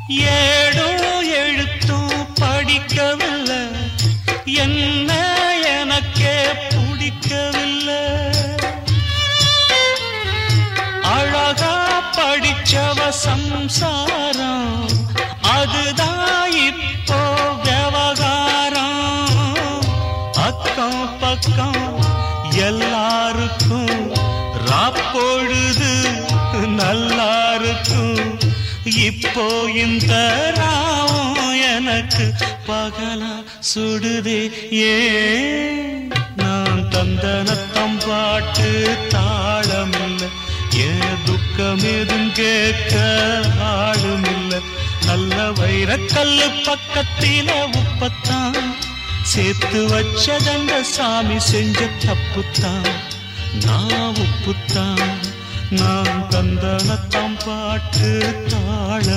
ஏடும் எழுத்தும் படிக்கவில்லை, என்ன எனக்கே பிடிக்கவில்லை. அழகா படிச்சவ சம்சாரம், அதுதான் இப்போ விவகாரம். அக்கம் பக்கம் எல்லாருக்கும் ராப்பொழுது நல்லா இருக்கும். இப்போ இந்த ராவும் எனக்கு பகலா சுடுதே. ஏன் நான் தந்தனத்தம் பாட்டு தாளமில்லை, ஏன் துக்கம் எதும் கேட்க ஆளுமில்லை. நல்ல வைரக்கல்லு பக்கத்தில உப்பத்தான் சேர்த்து வச்சதங்க சாமி செஞ்ச தப்புத்தான். நான் உப்புத்தான், நான் தந்தனத்தம் பாட்டு தாளம்.